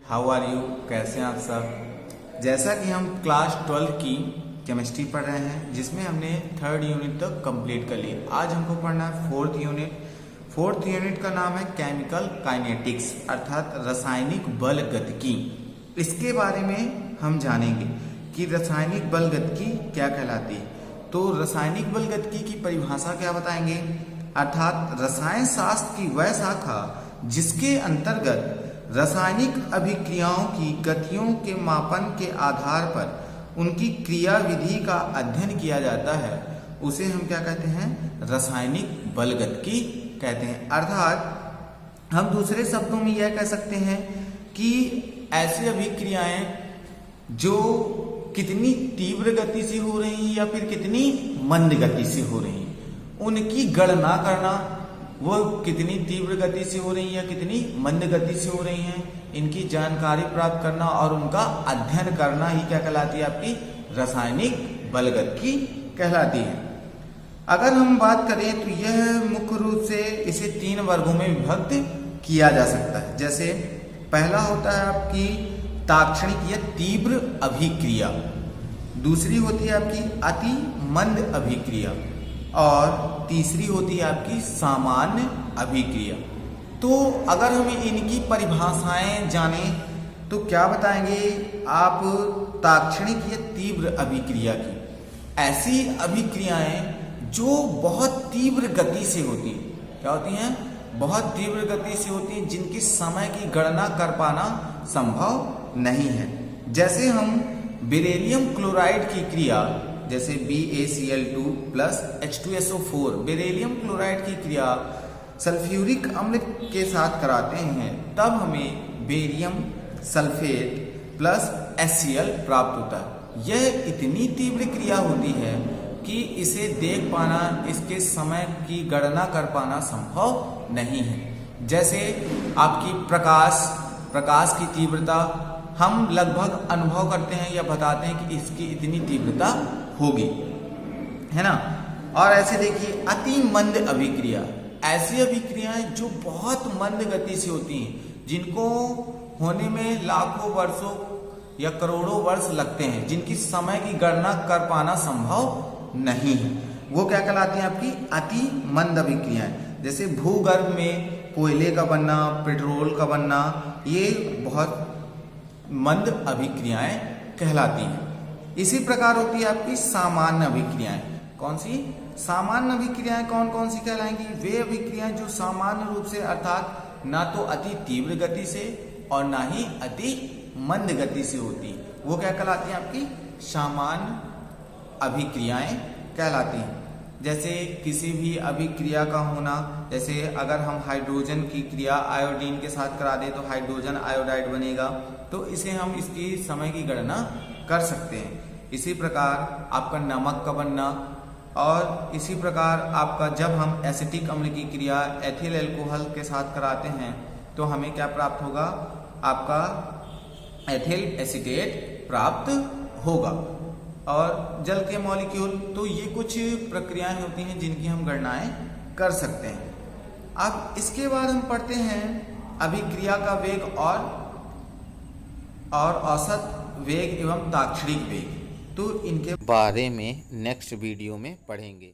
How are you, कैसे हैं आप सब। जैसा कि हम क्लास 12 की केमिस्ट्री पढ़ रहे हैं जिसमें हमने 3rd यूनिट तक कंप्लीट कर ली। आज हमको पढ़ना है 4th यूनिट। 4th यूनिट का नाम है केमिकल काइनेटिक्स अर्थात रासायनिक बल गतिकी। इसके बारे में हम जानेंगे कि रासायनिक बल गतिकी क्या कहलाती है। तो रासायनिक बल गतिकी की परिभाषा क्या बताएंगे, अर्थात रसायन शास्त्र की वह शाखा जिसके अंतर्गत रासायनिक अभिक्रियाओं की गतियों के मापन के आधार पर उनकी क्रिया विधि का अध्ययन किया जाता है, उसे हम क्या कहते हैं, रासायनिक बल गतिकी कहते हैं। अर्थात हम दूसरे शब्दों में यह कह सकते हैं कि ऐसी अभिक्रियाएं जो कितनी तीव्र गति से हो रही हैं या फिर कितनी मंद गति से हो रही हैं, उनकी गणना करना, वो कितनी तीव्र गति से हो रही हैं या कितनी मंद गति से हो रही हैं, इनकी जानकारी प्राप्त करना और उनका अध्ययन करना ही क्या कहलाती है, आपकी रासायनिक बल गतिकी कहलाती है। अगर हम बात करें तो यह मुख्य रूप से इसे 3 वर्गों में विभक्त किया जा सकता है। जैसे पहला होता है आपकी ताक्षणिक या तीव्र अभिक्रिया, दूसरी होती है आपकी अति मंद अभिक्रिया और तीसरी होती है आपकी सामान्य अभिक्रिया। तो अगर हम इनकी परिभाषाएं जानें तो क्या बताएंगे आप, ताक्षणिक या तीव्र अभिक्रिया की ऐसी अभिक्रियाएं जो बहुत तीव्र गति से होती है, क्या होती हैं, बहुत तीव्र गति से होती हैं, जिनकी समय की गणना कर पाना संभव नहीं है। जैसे हम बेरिलियम क्लोराइड की क्रिया, जैसे BaCl2 plus H2SO4 beryllium chloride की क्रिया सल्फ्यूरिक अम्ल के साथ कराते हैं, तब हमें बेरियम सल्फेट प्लस HCl प्राप्त होता है। यह इतनी तीव्र क्रिया होती है कि इसे देख पाना, इसके समय की गणना कर पाना संभव नहीं है। जैसे आपकी प्रकाश की तीव्रता हम लगभग अनुभव करते हैं या बताते हैं कि इसकी इतनी तीव्रता होगी, है ना। और ऐसे देखिए अति मंद अभिक्रिया, ऐसी अभिक्रियाएं जो बहुत मंद गति से होती हैं, जिनको होने में लाखों वर्षों या करोड़ों वर्ष लगते हैं, जिनकी समय की गणना कर पाना संभव नहीं है, वो क्या कहलाती हैं, आपकी अति मंद अभिक्रियाएं। जैसे भूगर्भ में कोयले का बनना, पेट्रोल का बनना, ये बहुत मंद अभिक्रियाएं कहलाती हैं। इसी प्रकार होती है आपकी सामान्य अभिक्रियाएं। कौन सी सामान्य अभिक्रियाएं, कौन कौन सी कहलाएंगी, वे अभिक्रियाएं जो सामान्य रूप से अर्थात ना तो अति तीव्र गति से और ना ही अति मंद गति से होती, वो क्या कहलाती हैं, आपकी सामान्य अभिक्रियाएं कहलाती हैं। जैसे किसी भी अभिक्रिया का होना, जैसे अगर हम हाइड्रोजन की क्रिया आयोडीन के साथ करा दें तो हाइड्रोजन आयोडाइड बनेगा, तो इसे हम इसकी समय की गणना कर सकते हैं। इसी प्रकार आपका नमक का बनना, और इसी प्रकार आपका जब हम एसिटिक अम्ल की क्रिया एथिल अल्कोहल के साथ कराते हैं तो हमें क्या प्राप्त होगा, आपका एथिल एसीटेट प्राप्त होगा। और जल के मॉलिक्यूल, तो ये कुछ प्रक्रियाएं होती हैं जिनकी हम गणनाएं कर सकते हैं। अब इसके बाद हम पढ़ते हैं अभिक्रिया का वेग और औसत वेग एवं ताक्षणिक वेग, तो इनके बारे में नेक्स्ट वीडियो में पढ़ेंगे।